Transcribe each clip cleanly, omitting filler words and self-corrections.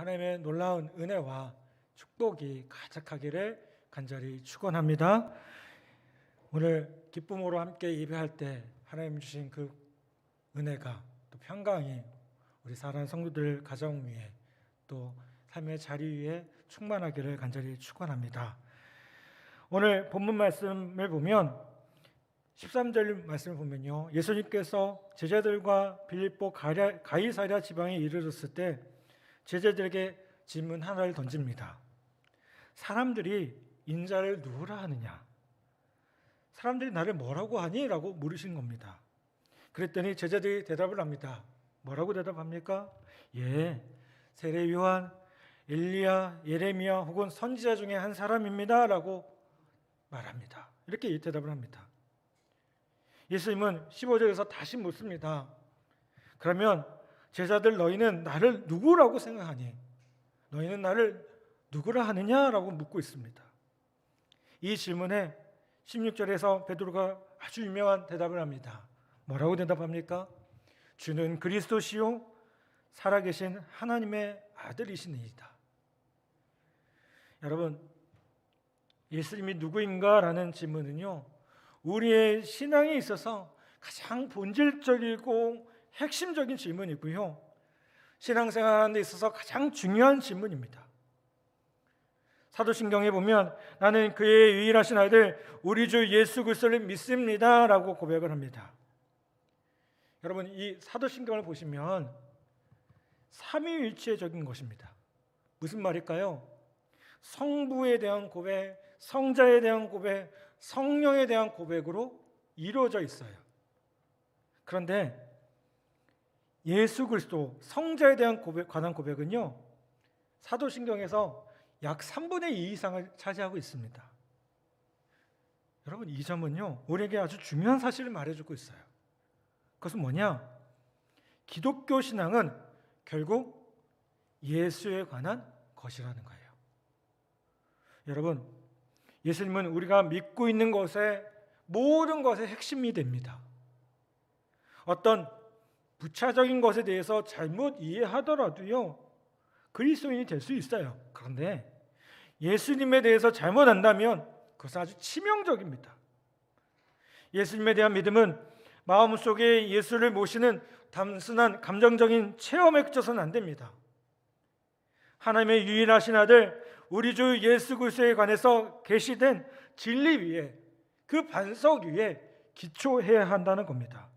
하나님의 놀라운 은혜와 축복이 가득하기를 간절히 축원합니다. 오늘 기쁨으로 함께 예배할 때 하나님 주신 그 은혜가 또 평강이 우리 사랑하는 성도들 가정 위에 또 삶의 자리 위에 충만하기를 간절히 축원합니다. 오늘 본문 말씀을 보면 13절 말씀을 보면요, 예수님께서 제자들과 빌립보 가이사랴 지방에 이르렀을 때 제자들에게 질문 하나를 던집니다. 사람들이 인자를 누구라 하느냐? 사람들이 나를 뭐라고 하니? 라고 물으신 겁니다. 그랬더니 제자들이 대답을 합니다. 뭐라고 대답합니까? 세례 요한, 엘리야, 예레미야 혹은 선지자 중에 한 사람입니다 라고 말합니다. 이렇게 대답을 합니다. 예수님은 15절에서 다시 묻습니다. 그러면 제자들, 너희는 나를 누구라고 생각하니? 너희는 나를 누구라 하느냐라고 묻고 있습니다. 이 질문에 16절에서 베드로가 아주 유명한 대답을 합니다. 뭐라고 대답합니까? 주는 그리스도시요 살아계신 하나님의 아들이시니이다. 여러분, 예수님이 누구인가라는 질문은요, 우리의 신앙에 있어서 가장 본질적이고 핵심적인 질문이고요, 신앙생활하는 데 있어서 가장 중요한 질문입니다. 사도신경에 보면 나는 그의 유일하신 아들 우리 주 예수 그리스도를 믿습니다 라고 고백을 합니다. 여러분, 이 사도신경을 보시면 삼위일체적인 것입니다. 무슨 말일까요? 성부에 대한 고백, 성자에 대한 고백, 성령에 대한 고백으로 이루어져 있어요. 그런데 예수 그리스도 성자에 대한 관한 고백은요, 사도신경에서 약 3분의 2 이상을 차지하고 있습니다. 여러분, 이 점은요, 우리에게 아주 중요한 사실을 말해주고 있어요. 그것은 뭐냐? 기독교 신앙은 결국 예수에 관한 것이라는 거예요. 여러분, 예수님은 우리가 믿고 있는 것의 모든 것의 핵심이 됩니다. 어떤 부차적인 것에 대해서 잘못 이해하더라도요, 그리스도인이 될 수 있어요. 그런데 예수님에 대해서 잘못 안다면 그것은 아주 치명적입니다. 예수님에 대한 믿음은 마음속에 예수를 모시는 단순한 감정적인 체험에 그쳐서는 안 됩니다. 하나님의 유일하신 아들 우리 주 예수 그리스도에 관해서 계시된 진리 위에, 그 반석 위에 기초해야 한다는 겁니다.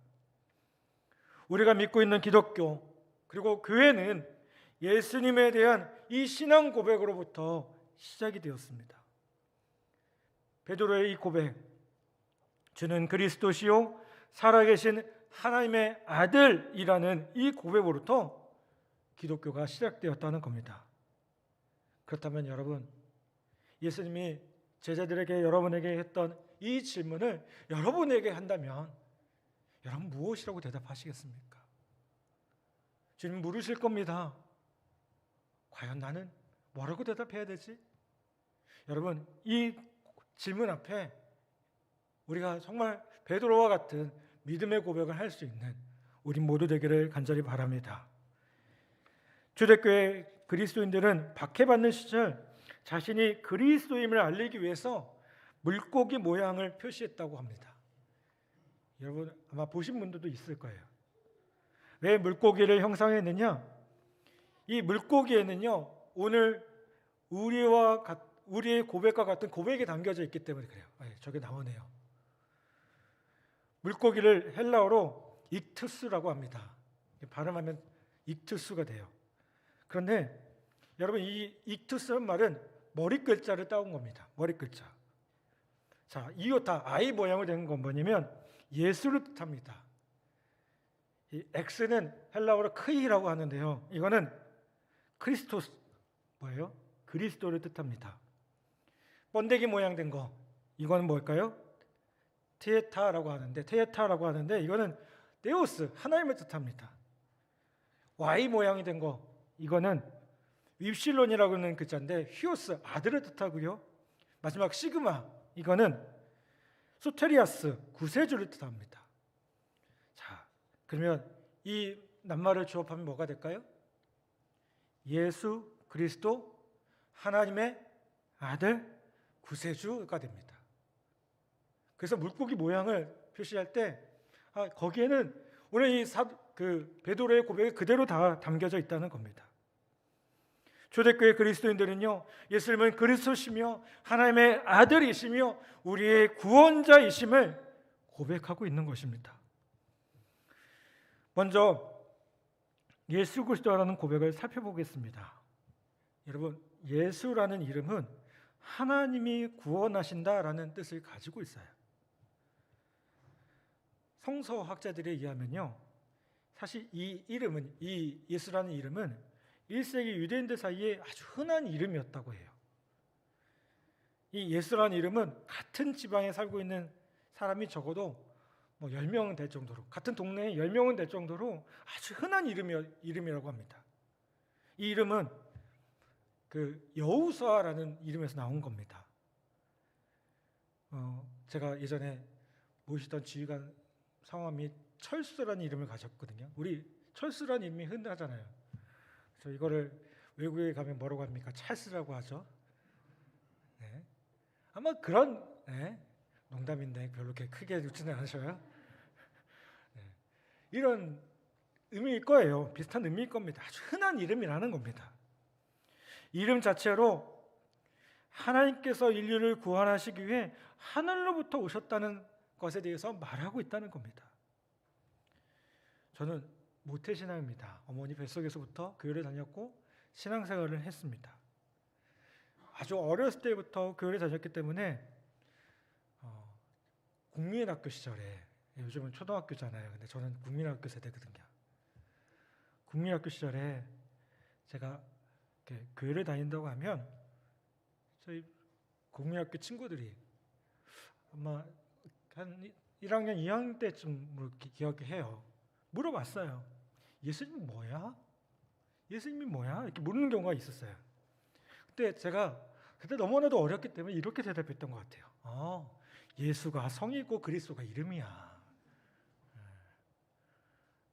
우리가 믿고 있는 기독교 그리고 교회는 예수님에 대한 이 신앙 고백으로부터 시작이 되었습니다. 베드로의 이 고백, 주는 그리스도시요 살아계신 하나님의 아들이라는 이 고백으로부터 기독교가 시작되었다는 겁니다. 그렇다면 여러분, 예수님이 제자들에게, 여러분에게 했던 이 질문을 여러분에게 한다면 여러분 무엇이라고 대답하시겠습니까? 주님 물으실 겁니다. 과연 나는 뭐라고 대답해야 되지? 여러분, 이 질문 앞에 우리가 정말 베드로와 같은 믿음의 고백을 할 수 있는 우리 모두 되기를 간절히 바랍니다. 초대교회 그리스도인들은 박해받는 시절 자신이 그리스도임을 알리기 위해서 물고기 모양을 표시했다고 합니다. 여러분 아마 보신 분들도 있을 거예요. 왜 물고기를 형상했느냐? 이 물고기에는요, 오늘 우리의 고백과 같은 고백이 담겨져 있기 때문에 그래요. 저게 나오네요. 물고기를 헬라어로 익투스라고 합니다. 발음하면 익투스가 돼요. 그런데 여러분, 이 익투스라는 말은 머리 글자를 따온 겁니다. 머리 글자. 자, 이오타 I 모양으로 된 건 뭐냐면 예수를 뜻합니다. 이 X는 헬라어로 크이라고 하는데요, 이거는 크리스토스 뭐예요? 그리스도를 뜻합니다. 번데기 모양 된 거, 이거는 뭘까요? 테타라고 하는데 이거는 데오스, 하나님을 뜻합니다. Y 모양이 된 거, 이거는 윕실론이라고 하는 글자인데 히오스, 아들을 뜻하고요. 마지막 시그마, 이거는 소테리아스, 구세주를 뜻합니다. 자, 그러면 이 낱말을 조합하면 뭐가 될까요? 예수 그리스도 하나님의 아들 구세주가 됩니다. 그래서 물고기 모양을 표시할 때 거기에는 오늘 이 베드로의 고백이 그대로 다 담겨져 있다는 겁니다. 초대교회 그리스도인들은요, 예수님은 그리스도시며 하나님의 아들이시며 우리의 구원자이심을 고백하고 있는 것입니다. 먼저 예수 그리스도라는 고백을 살펴보겠습니다. 여러분, 예수라는 이름은 하나님이 구원하신다라는 뜻을 가지고 있어요. 성서학자들에 의하면요, 사실 이 예수라는 이름은 1세기 유대인들 사이에 아주 흔한 이름이었다고 해요. 이 예수라는 이름은 같은 지방에 살고 있는 사람이 적어도 10명은 될 정도로, 같은 동네에 10명은 될 정도로 아주 흔한 이름이라고 합니다. 이 이름은 여호수아라는 이름에서 나온 겁니다. 제가 예전에 모시던 지휘관 성함이 철수라는 이름을 가졌거든요. 우리 철수라는 이름이 흔하잖아요. 그래서 이거를 외국에 가면 뭐라고 합니까? 찰스라고 하죠. 네. 아마 그런 농담인데 별로 이렇게 크게 듣지는 않으셔요. 네. 이런 의미일 거예요. 비슷한 의미일 겁니다. 아주 흔한 이름이라는 겁니다. 이름 자체로 하나님께서 인류를 구원하시기 위해 하늘로부터 오셨다는 것에 대해서 말하고 있다는 겁니다. 저는 모태신앙입니다. 어머니 뱃속에서부터 교회를 다녔고 신앙생활을 했습니다. 아주 어렸을 때부터 교회를 다녔기 때문에 국민학교 시절에, 요즘은 초등학교잖아요. 근데 저는 국민학교 세대거든요. 국민학교 시절에 제가 이렇게 교회를 다닌다고 하면 저희 국민학교 친구들이 아마 한 1학년, 2학년 때쯤 기억해요. 물어봤어요. 예수님이 뭐야? 예수님이 뭐야? 이렇게 묻는 경우가 있었어요. 그때 너무나도 어렸기 때문에 이렇게 대답했던 것 같아요. 예수가 성이고 그리스도가 이름이야.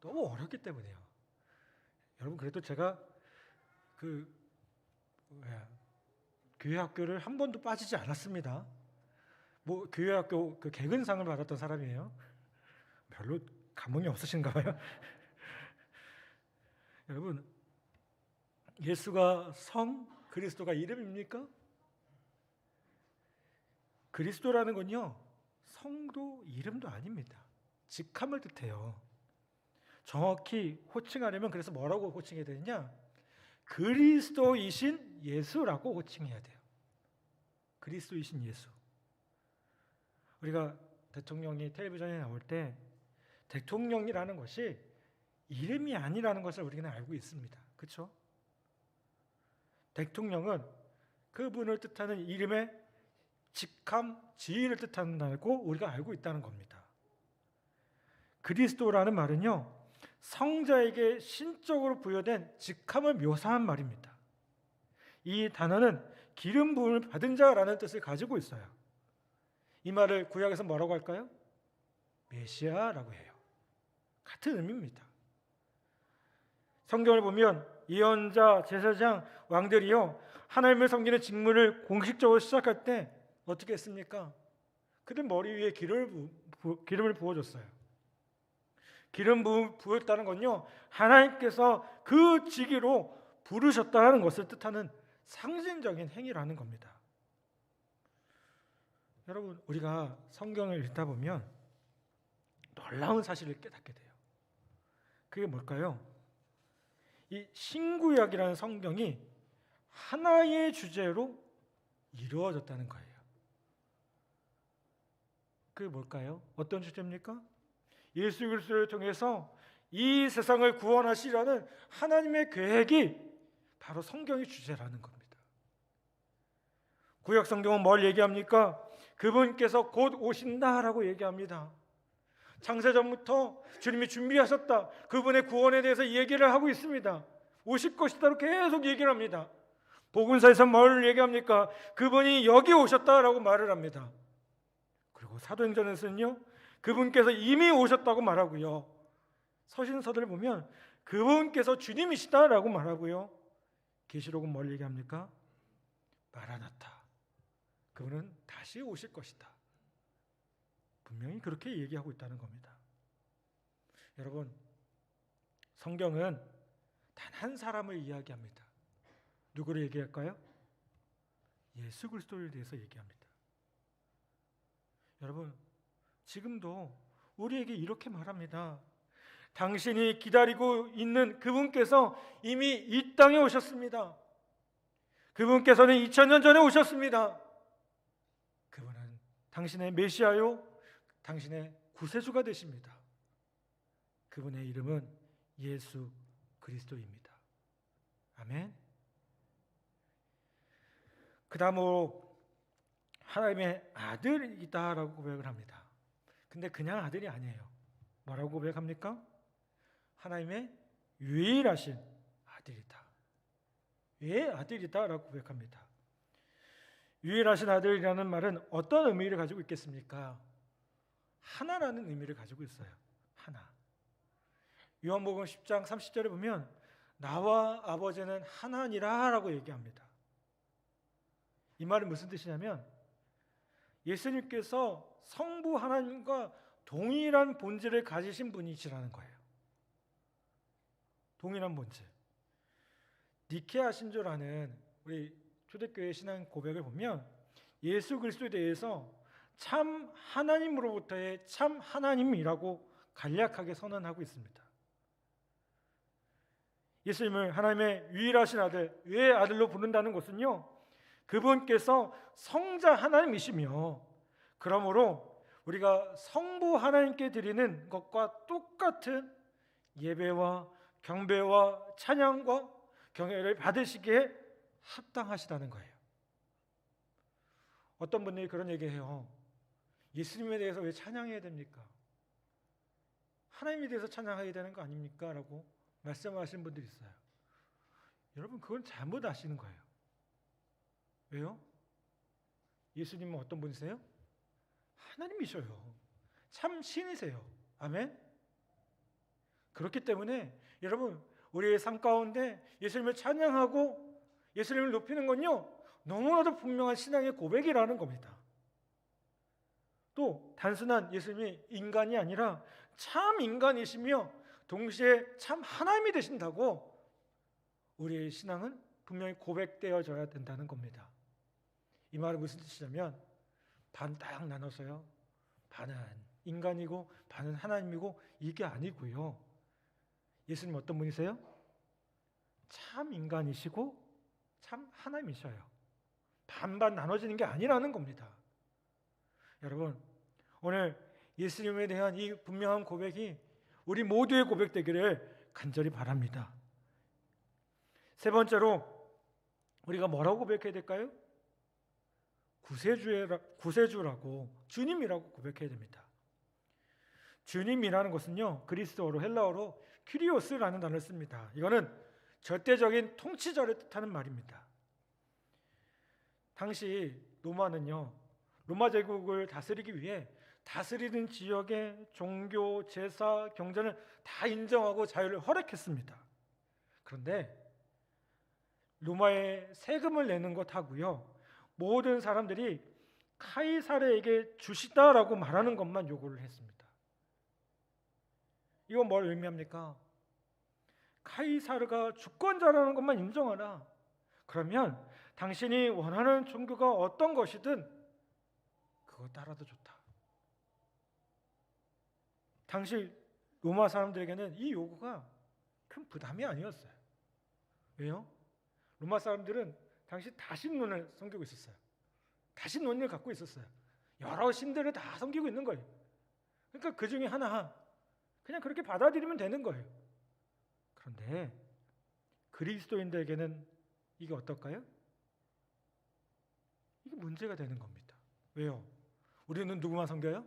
너무 어렸기 때문에요. 여러분, 그래도 제가 교회 학교를 한 번도 빠지지 않았습니다. 교회 학교 개근상을 받았던 사람이에요. 별로 감흥이 없으신가 봐요. 여러분, 예수가 성, 그리스도가 이름입니까? 그리스도라는 건요, 성도 이름도 아닙니다. 직함을 뜻해요. 정확히 호칭하려면 그래서 뭐라고 호칭해야 되느냐? 그리스도이신 예수라고 호칭해야 돼요. 그리스도이신 예수. 우리가 대통령이 텔레비전에 나올 때 대통령이라는 것이 이름이 아니라는 것을 우리는 알고 있습니다. 그렇죠? 대통령은 그분을 뜻하는 이름의 직함, 지위를 뜻한다고 우리가 알고 있다는 겁니다. 그리스도라는 말은요, 성자에게 신적으로 부여된 직함을 묘사한 말입니다. 이 단어는 기름 부음을 받은 자라는 뜻을 가지고 있어요. 이 말을 구약에서 뭐라고 할까요? 메시아라고 해요. 같은 의미입니다. 성경을 보면 예언자, 제사장, 왕들이요, 하나님을 섬기는 직무를 공식적으로 시작할 때 어떻게 했습니까? 그들 머리 위에 기름을 부어줬어요. 기름 부었다는 건요, 하나님께서 그 직위로 부르셨다는 것을 뜻하는 상징적인 행위라는 겁니다. 여러분, 우리가 성경을 읽다 보면 놀라운 사실을 깨닫게 돼요. 그게 뭘까요? 이 신구약이라는 성경이 하나의 주제로 이루어졌다는 거예요. 그게 뭘까요? 어떤 주제입니까? 예수 그리스도를 통해서 이 세상을 구원하시려는 하나님의 계획이 바로 성경의 주제라는 겁니다. 구약 성경은 뭘 얘기합니까? 그분께서 곧 오신다라고 얘기합니다. 창세전부터 주님이 준비하셨다. 그분의 구원에 대해서 얘기를 하고 있습니다. 오실 것이다로 계속 얘기를 합니다. 복음서에서 뭘 얘기합니까? 그분이 여기 오셨다라고 말을 합니다. 그리고 사도행전에서는요, 그분께서 이미 오셨다고 말하고요. 서신서들을 보면 그분께서 주님이시다라고 말하고요. 계시록은 뭘 얘기합니까? 마라나타. 그분은 다시 오실 것이다. 분명히 그렇게 얘기하고 있다는 겁니다. 여러분, 성경은 단 한 사람을 이야기합니다. 누구를 얘기할까요? 예수 그리스도에 대해서 얘기합니다. 여러분, 지금도 우리에게 이렇게 말합니다. 당신이 기다리고 있는 그분께서 이미 이 땅에 오셨습니다. 그분께서는 2000년 전에 오셨습니다. 그분은 당신의 메시아요, 당신의 구세주가 되십니다. 그분의 이름은 예수 그리스도입니다. 아멘. 그 다음으로 하나님의 아들이다라고 고백을 합니다. 근데 그냥 아들이 아니에요. 뭐라고 고백합니까? 하나님의 유일하신 아들이다. 왜 아들이다라고 고백합니다. 유일하신 아들이라는 말은 어떤 의미를 가지고 있겠습니까? 하나라는 의미를 가지고 있어요. 하나. 요한복음 10장 30절에 보면 나와 아버지는 하나니라 라고 얘기합니다. 이 말은 무슨 뜻이냐면 예수님께서 성부 하나님과 동일한 본질을 가지신 분이시라는 거예요. 동일한 본질. 니케아 신조라는 우리 초대교회 신앙 고백을 보면 예수 그리스도에 대해서 참 하나님으로부터의 참 하나님이라고 간략하게 선언하고 있습니다. 예수님을 하나님의 유일하신 아들, 왜 아들로 부른다는 것은요, 그분께서 성자 하나님이시며 그러므로 우리가 성부 하나님께 드리는 것과 똑같은 예배와 경배와 찬양과 경외를 받으시기에 합당하시다는 거예요. 어떤 분들이 그런 얘기해요. 예수님에 대해서 왜 찬양해야 됩니까? 하나님에 대해서 찬양해야 되는 거 아닙니까? 라고 말씀하시는 분들이 있어요. 여러분, 그건 잘못 아시는 거예요. 왜요? 예수님은 어떤 분이세요? 하나님이셔요. 참 신이세요. 아멘? 그렇기 때문에 여러분, 우리의 삶 가운데 예수님을 찬양하고 예수님을 높이는 건요, 너무나도 분명한 신앙의 고백이라는 겁니다. 또 단순한 예수님이 인간이 아니라 참 인간이시며 동시에 참 하나님이 되신다고 우리의 신앙은 분명히 고백되어져야 된다는 겁니다. 이 말은 무슨 뜻이냐면 반 딱 나눠서요, 반은 인간이고 반은 하나님이고 이게 아니고요, 예수님 어떤 분이세요? 참 인간이시고 참 하나님이셔요. 반반 나눠지는 게 아니라는 겁니다. 여러분, 오늘 예수님에 대한 이 분명한 고백이 우리 모두의 고백되기를 간절히 바랍니다. 세 번째로 우리가 뭐라고 고백해야 될까요? 구세주라고, 주님이라고 고백해야 됩니다. 주님이라는 것은요, 그리스어로 헬라어로 큐리오스라는 단어를 씁니다. 이거는 절대적인 통치자를 뜻하는 말입니다. 당시 로마는요, 로마 제국을 다스리기 위해 다스리는 지역의 종교, 제사, 경전을 다 인정하고 자유를 허락했습니다. 그런데 로마에 세금을 내는 것하고요, 모든 사람들이 카이사르에게 주시다라고 말하는 것만 요구를 했습니다. 이건 뭘 의미합니까? 카이사르가 주권자라는 것만 인정하라. 그러면 당신이 원하는 종교가 어떤 것이든 그거 따라도 좋다. 당시 로마 사람들에게는 이 요구가 큰 부담이 아니었어요. 왜요? 로마 사람들은 당시 다신론을 섬기고 있었어요. 다신론을 갖고 있었어요. 여러 신들을 다 섬기고 있는 거예요. 그러니까 그 중에 하나 그냥 그렇게 받아들이면 되는 거예요. 그런데 그리스도인들에게는 이게 어떨까요? 이게 문제가 되는 겁니다. 왜요? 우리는 누구만 섬겨요?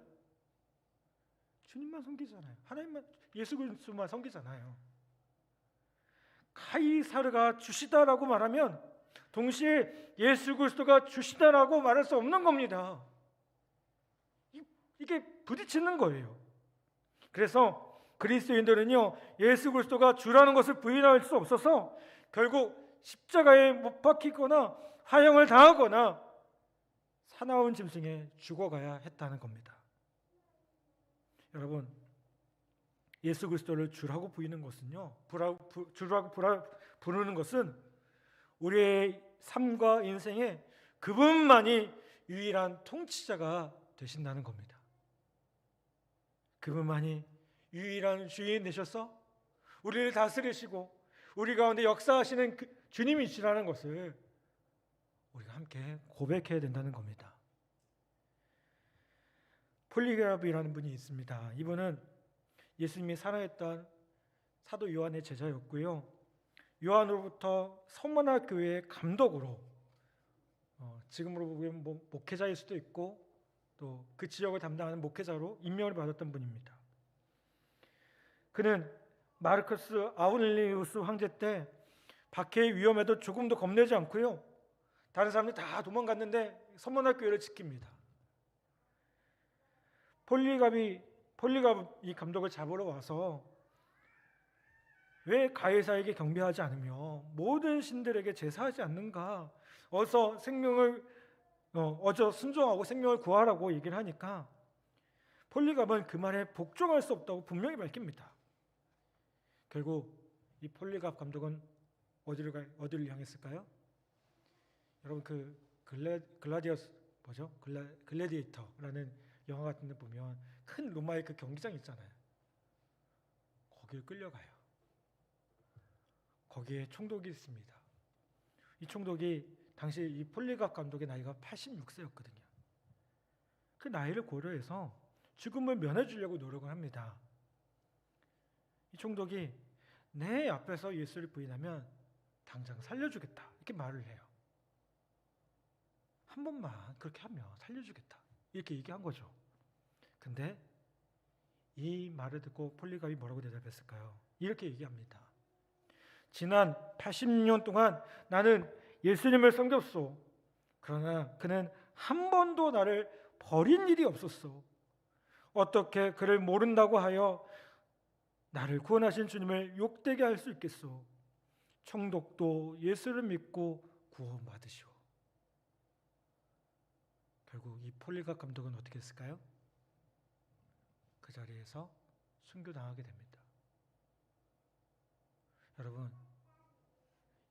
주님만 섬기잖아요. 하나님만, 예수 그리스도만 섬기잖아요. 카이사르가 주시다라고 말하면 동시에 예수 그리스도가 주시다라고 말할 수 없는 겁니다. 이게 부딪히는 거예요. 그래서 그리스도인들은요, 예수 그리스도가 주라는 것을 부인할 수 없어서 결국 십자가에 못 박히거나 화형을 당하거나 사나운 짐승에 죽어가야 했다는 겁니다. 여러분, 예수 그리스도를 주라고 부르는 것은요, 부르는 것은 우리의 삶과 인생에 그분만이 유일한 통치자가 되신다는 겁니다. 그분만이 유일한 주인 되셔서 우리를 다스리시고 우리 가운데 역사하시는 그 주님이시라는 것을 우리가 함께 고백해야 된다는 겁니다. 폴리그라프라는 분이 있습니다. 이분은 예수님이 사랑했던 사도 요한의 제자였고요. 요한으로부터 서머나 교회의 감독으로, 지금으로 보면 목회자일 수도 있고 또 그 지역을 담당하는 목회자로 임명을 받았던 분입니다. 그는 마르크스 아우렐리우스 황제 때 박해의 위험에도 조금도 겁내지 않고요, 다른 사람들 다 도망갔는데 서머나 교회를 지킵니다. 폴리갑이 이 감독을 잡으러 와서 왜 가이사에게 경배하지 않으며 모든 신들에게 제사하지 않는가? 어서 순종하고 생명을 구하라고 얘기를 하니까 폴리갑은 그 말에 복종할 수 없다고 분명히 밝힙니다. 결국 이 폴리갑 감독은 어디를 향했을까요? 여러분, 그 글래디에이터라는 영화 같은 데 보면 큰 로마의 그 경기장 있잖아요. 거기를 끌려가요. 거기에 총독이 있습니다. 이 총독이 당시 이 폴리갑 감독의 나이가 86세였거든요. 그 나이를 고려해서 죽음을 면해주려고 노력을 합니다. 이 총독이 내 앞에서 예수를 부인하면 당장 살려주겠다, 이렇게 말을 해요. 한 번만 그렇게 하면 살려주겠다, 이렇게 얘기한 거죠. 근데 이 말을 듣고 폴리갑이 뭐라고 대답했을까요? 이렇게 얘기합니다. 지난 80년 동안 나는 예수님을 섬겼소. 그러나 그는 한 번도 나를 버린 일이 없었소. 어떻게 그를 모른다고 하여 나를 구원하신 주님을 욕되게 할 수 있겠소. 총독도 예수를 믿고 구원받으시오. 결국 이 폴리갑 감독은 어떻게 했을까요? 그 자리에서 순교당하게 됩니다. 여러분,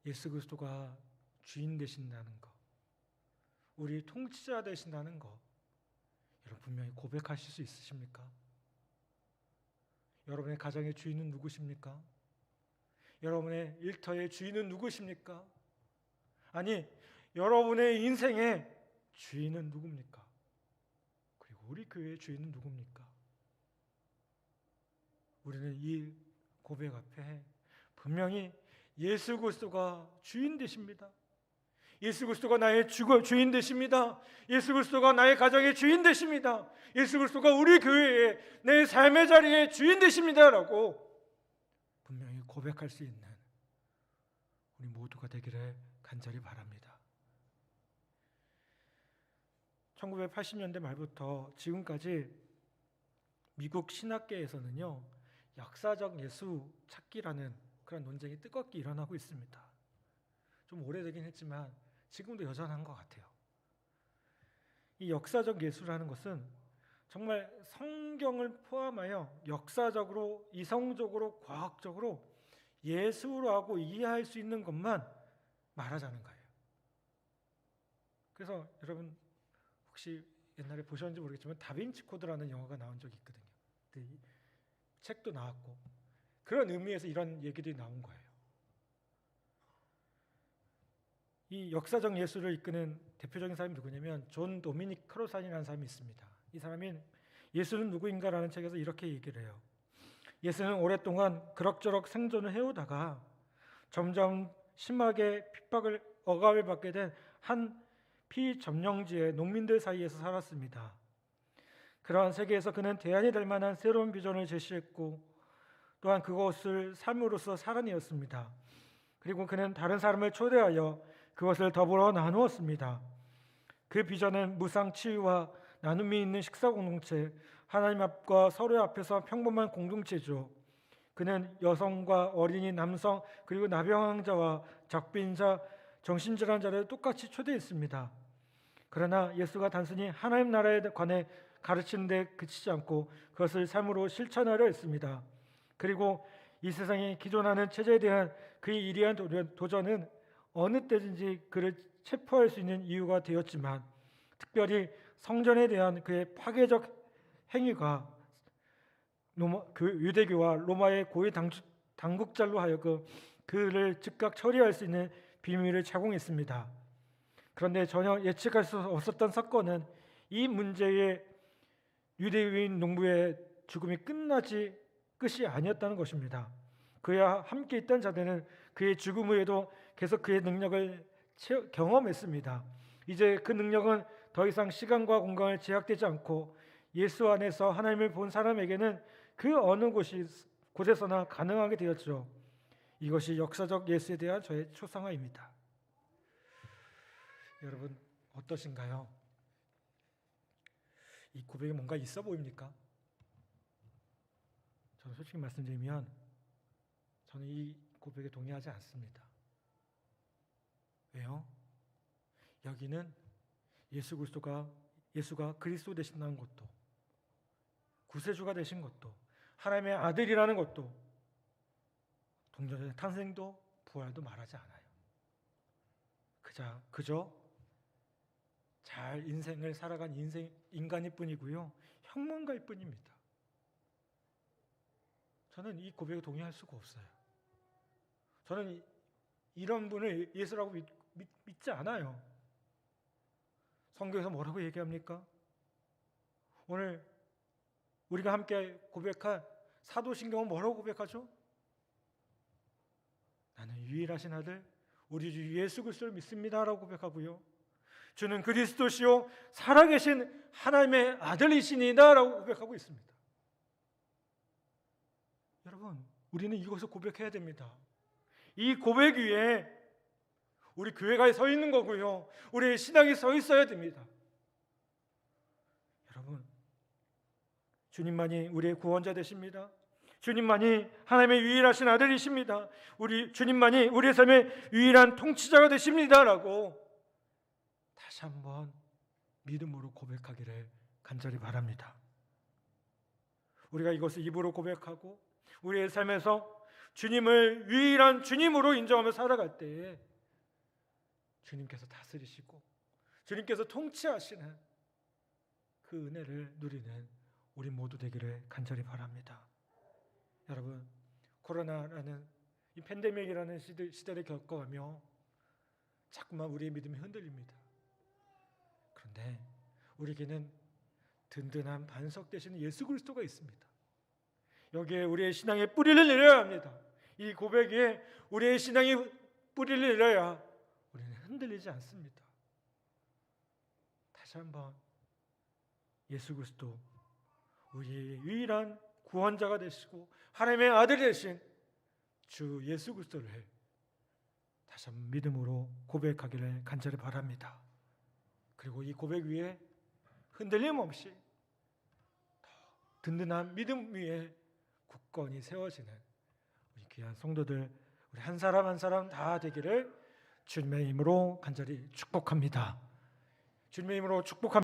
예수 그리스도가 주인 되신다는 것, 우리 통치자 되신다는 것, 여러분 분명히 고백하실 수 있으십니까? 여러분의 가정의 주인은 누구십니까? 여러분의 일터의 주인은 누구십니까? 아니, 여러분의 인생의 주인은 누굽니까? 그리고 우리 교회의 주인은 누굽니까? 우리는 이 고백 앞에 분명히 예수 그리스도가 주인 되십니다. 예수 그리스도가 나의 주인 되십니다. 예수 그리스도가 나의 가정의 주인 되십니다. 예수 그리스도가 우리 교회의 내 삶의 자리에 주인 되십니다라고 분명히 고백할 수 있는 우리 모두가 되기를 간절히 바랍니다. 1980년대 말부터 지금까지 미국 신학계에서는요, 역사적 예수 찾기라는 그런 논쟁이 뜨겁게 일어나고 있습니다. 좀 오래되긴 했지만 지금도 여전한 것 같아요. 이 역사적 예수라는 것은 정말 성경을 포함하여 역사적으로, 이성적으로, 과학적으로 예수라고 이해할 수 있는 것만 말하자는 거예요. 그래서 여러분 혹시 옛날에 보셨는지 모르겠지만 다빈치 코드라는 영화가 나온 적이 있거든요. 책도 나왔고 그런 의미에서 이런 얘기들이 나온 거예요. 이 역사적 예수를 이끄는 대표적인 사람이 누구냐면 존 도미닉 크로산이라는 사람이 있습니다. 이 사람이 예수는 누구인가라는 책에서 이렇게 얘기를 해요. 예수는 오랫동안 그럭저럭 생존을 해오다가 점점 심하게 억압을 받게 된 한 피점령지의 농민들 사이에서 살았습니다. 그러한 세계에서 그는 대안이 될 만한 새로운 비전을 제시했고 또한 그것을 삶으로써 살아내었습니다. 그리고 그는 다른 사람을 초대하여 그것을 더불어 나누었습니다. 그 비전은 무상 치유와 나눔이 있는 식사 공동체, 하나님 앞과 서로 앞에서 평범한 공동체죠. 그는 여성과 어린이, 남성 그리고 나병 환자와 적빈자, 정신질환자를 똑같이 초대했습니다. 그러나 예수가 단순히 하나님 나라에 관해 가르치는 데 그치지 않고 그것을 삶으로 실천하려 했습니다. 그리고 이 세상에 기존하는 체제에 대한 그의 이리한 도전은 어느 때든지 그를 체포할 수 있는 이유가 되었지만, 특별히 성전에 대한 그의 파괴적 행위가 유대교와 로마의 고위 당국자로 하여금 그를 즉각 처리할 수 있는 비밀을 제공했습니다. 그런데 전혀 예측할 수 없었던 사건은 이 문제의 유대인 농부의 죽음이 끝이 아니었다는 것입니다. 그와 함께 있던 자들은 그의 죽음 후에도 계속 그의 능력을 경험했습니다. 이제 그 능력은 더 이상 시간과 공간을 제약되지 않고 예수 안에서 하나님을 본 사람에게는 그 어느 곳에서나 가능하게 되었죠. 이것이 역사적 예수에 대한 저의 초상화입니다. 여러분 어떠신가요? 이 고백에 뭔가 있어 보입니까? 저는 솔직히 말씀드리면 저는 이 고백에 동의하지 않습니다. 왜요? 여기는 예수가 그리스도 되신다는 것도, 구세주가 되신 것도, 하나님의 아들이라는 것도, 동전의 탄생도 부활도 말하지 않아요. 그저 잘 인생을 살아간 인간일 뿐이고요, 혁명가일 뿐입니다. 저는 이 고백에 동의할 수가 없어요. 저는 이런 분을 예수라고 믿지 않아요. 성경에서 뭐라고 얘기합니까? 오늘 우리가 함께 고백한 사도신경은 뭐라고 고백하죠? 나는 유일하신 아들 우리 주 예수 그리스도를 믿습니다라고 고백하고요, 주는 그리스도시요 살아계신 하나님의 아들이시니다라고 고백하고 있습니다. 여러분, 우리는 이것을 고백해야 됩니다. 이 고백 위에 우리 교회가 서 있는 거고요, 우리의 신앙이 서 있어야 됩니다. 여러분, 주님만이 우리의 구원자 되십니다. 주님만이 하나님의 유일하신 아들이십니다. 주님만이 우리의 삶의 유일한 통치자가 되십니다라고 다시 한번 믿음으로 고백하기를 간절히 바랍니다. 우리가 이것을 입으로 고백하고 우리의 삶에서 주님을 유일한 주님으로 인정하며 살아갈 때에 주님께서 다스리시고 주님께서 통치하시는 그 은혜를 누리는 우리 모두 되기를 간절히 바랍니다. 여러분, 코로나라는 이 팬데믹이라는 시대를 겪어가며 자꾸만 우리의 믿음이 흔들립니다. 그런데 우리에게는 든든한 반석 되시는 예수 그리스도가 있습니다. 여기에 우리의 신앙의 뿌리를 내려야 합니다. 이 고백에 우리의 신앙이 뿌리를 내려야 우리는 흔들리지 않습니다. 다시 한번 예수 그리스도, 우리의 유일한 구원자가 되시고 하나님의 아들이 되신 주 예수 그리스도를 다시 한번 믿음으로 고백하기를 간절히 바랍니다. 그리고 이 고백 위에 흔들림 없이 더 든든한 믿음 위에 굳건히 세워지는 우리 귀한 성도들, 우리 한 사람 한 사람 다 되기를 주님의 이름으로 간절히 축복합니다. 주님의 이름으로 축복합니다.